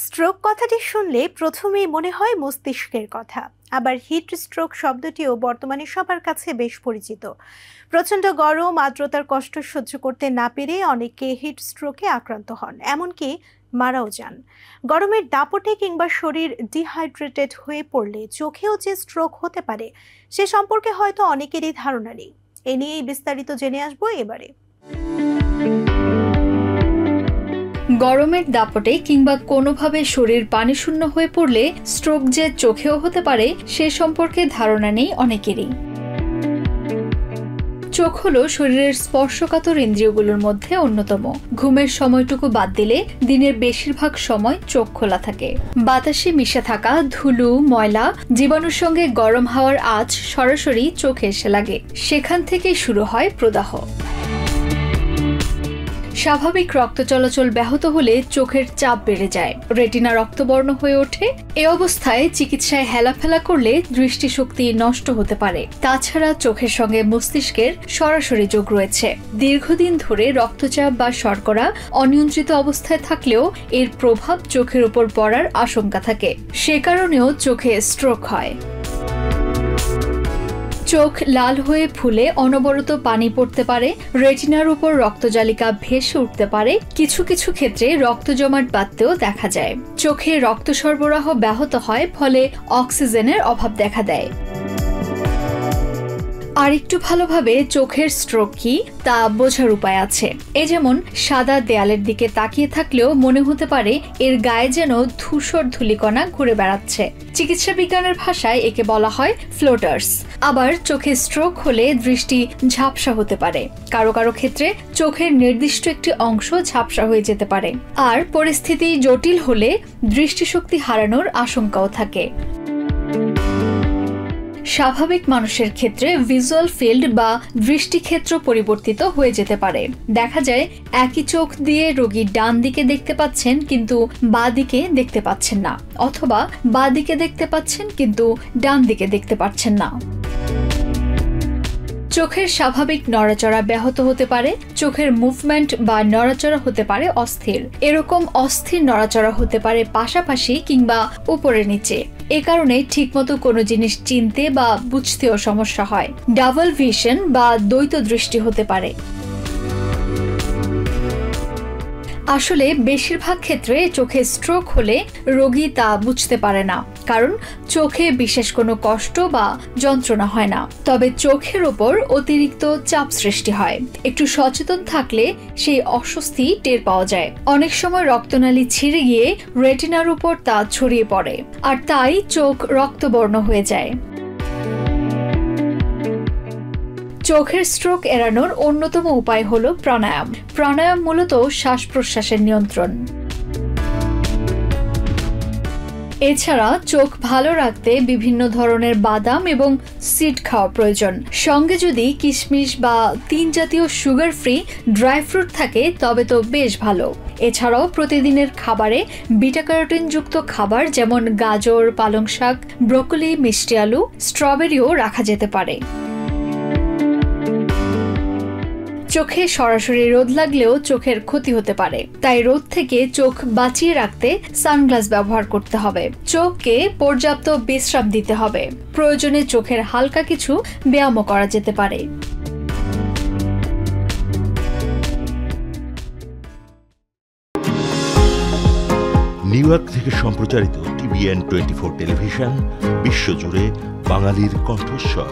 Stroke কথাটি শুনলে প্রথমেই মনে হয় মস্তিষ্কের কথা। আবার হিট স্ট্রোক শব্দটিও বর্তমানে সবার কাছে বেশ পরিচিত। প্রচণ্ড গরম আর্দ্রতার কষ্ট সহ্য করতে না পেরে অনেকে হিট স্ট্রোকে আক্রান্ত হন, এমনকি মারাও যান। গরমের দাপটে কিংবা শরীর ডিহাইড্রেটেড হয়ে পড়লে চোখেও যে স্ট্রোক হতে পারে সে সম্পর্কে হয়তো অনেকেরই ধারণা নেই। এ নিয়েই বিস্তারিত জেনে আসবো এবারে। গরমের দাপটে কিংবা কোনোভাবে শরীর পানিশূন্য হয়ে পড়লে স্ট্রোক যে চোখেও হতে পারে সে সম্পর্কে ধারণা নেই অনেকেরই। চোখ হলো শরীরের স্পর্শকাতর ইন্দ্রিয়গুলোর মধ্যে অন্যতম। ঘুমের সময়টুকু বাদ দিলে দিনের বেশিরভাগ সময় চোখ খোলা থাকে। বাতাসে মিশে থাকা ধুলো, ময়লা, জীবাণুর সঙ্গে গরম হাওয়ার আঁচ সরাসরি চোখে এসে লাগে। সেখান থেকেই শুরু হয় প্রদাহ। স্বাভাবিক রক্ত চলাচল ব্যাহত হলে চোখের চাপ বেড়ে যায়, রেটিনা রক্তবর্ণ হয়ে ওঠে। এ অবস্থায় চিকিৎসায় হেলাফেলা করলে দৃষ্টিশক্তি নষ্ট হতে পারে। তাছাড়া চোখের সঙ্গে মস্তিষ্কের সরাসরি যোগ রয়েছে। দীর্ঘদিন ধরে রক্তচাপ বা শর্করা অনিয়ন্ত্রিত অবস্থায় থাকলেও এর প্রভাব চোখের উপর পড়ার আশঙ্কা থাকে। সে কারণেও চোখে স্ট্রোক হয়। চোখ লাল হয়ে ফুলে অনবরত পানি পড়তে পারে, রেটিনার উপর রক্তজালিকা ভেসে উঠতে পারে, কিছু কিছু ক্ষেত্রে রক্ত জমাট বাঁধতেও দেখা যায়। চোখে রক্ত সরবরাহ ব্যাহত হয়, ফলে অক্সিজেনের অভাব দেখা দেয়। আর একটু ভালোভাবে চোখের স্ট্রোক কি তা বোঝার উপায় আছে। এ যেমন সাদা দেয়ালের দিকে তাকিয়ে থাকলেও মনে হতে পারে এর গায়ে যেন ধূসর ধূলিকণা ঘুরে বেড়াচ্ছে। চিকিৎসা বিজ্ঞানের ভাষায় একে বলা হয় ফ্লোটার্স। আবার চোখে স্ট্রোক হলে দৃষ্টি ঝাপসা হতে পারে। কারো কারো ক্ষেত্রে চোখের নির্দিষ্ট একটি অংশ ঝাপসা হয়ে যেতে পারে। আর পরিস্থিতি জটিল হলে দৃষ্টিশক্তি হারানোর আশঙ্কাও থাকে। স্বাভাবিক মানুষের ক্ষেত্রে ভিজুয়াল ফিল্ড বা দৃষ্টিক্ষেত্র পরিবর্তিত হয়ে যেতে পারে। দেখা যায় একই চোখ দিয়ে রোগী ডান দিকে দেখতে পাচ্ছেন কিন্তু বাঁ দিকে দেখতে পাচ্ছেন না, অথবা বাঁ দিকে দেখতে পাচ্ছেন কিন্তু ডান দিকে দেখতে পাচ্ছেন না। চোখের স্বাভাবিক নড়াচড়া ব্যাহত হতে পারে। চোখের মুভমেন্ট বা নড়াচড়া হতে পারে অস্থির। এরকম অস্থির নড়াচড়া হতে পারে পাশাপাশি কিংবা উপরে নিচে। এ কারণে ঠিকমতো কোনো জিনিস চিনতে বা বুঝতেও সমস্যা হয়। ডাবল ভিশন বা দ্বৈত দৃষ্টি হতে পারে। আসলে বেশিরভাগ ক্ষেত্রে চোখে স্ট্রোক হলে রোগী তা বুঝতে পারে না, কারণ চোখে বিশেষ কোনো কষ্ট বা যন্ত্রণা হয় না। তবে চোখের ওপর অতিরিক্ত চাপ সৃষ্টি হয়। একটু সচেতন থাকলে সেই অস্বস্তি টের পাওয়া যায়। অনেক সময় রক্তনালী ছিঁড়ে গিয়ে রেটিনার উপর তা ছড়িয়ে পড়ে, আর তাই চোখ রক্তবর্ণ হয়ে যায়। চোখের স্ট্রোক এড়ানোর অন্যতম উপায় হল প্রাণায়াম। প্রাণায়াম মূলত শ্বাস প্রশ্বাসের নিয়ন্ত্রণ। এছাড়া চোখ ভালো রাখতে বিভিন্ন ধরনের বাদাম এবং সিড খাওয়া প্রয়োজন। সঙ্গে যদি কিশমিশ বা 3 জাতীয় সুগার ফ্রি ড্রাই ফ্রুট থাকে তবে তো বেশ ভালো। এছাড়াও প্রতিদিনের খাবারে বিটা ক্যারোটিন যুক্ত খাবার যেমন গাজর, পালং শাক, ব্রোকলি, মিষ্টি আলু, স্ট্রবেরিও রাখা যেতে পারে। চোখে সরাসরি রোদ লাগলেও চোখের ক্ষতি হতে পারে, তাই রোদ থেকে চোখ বাঁচিয়ে রাখতে সানগ্লাস ব্যবহার করতে হবে। চোখকে পর্যাপ্ত বিশ্রাম দিতে হবে। প্রয়োজনে চোখের হালকা কিছু ব্যায়ামও করা যেতে পারে। নিউ ইয়র্ক থেকে সম্প্রচারিত TVN 24 টেলিভিশন বিশ্বজুড়ে বাঙালির কণ্ঠস্বর।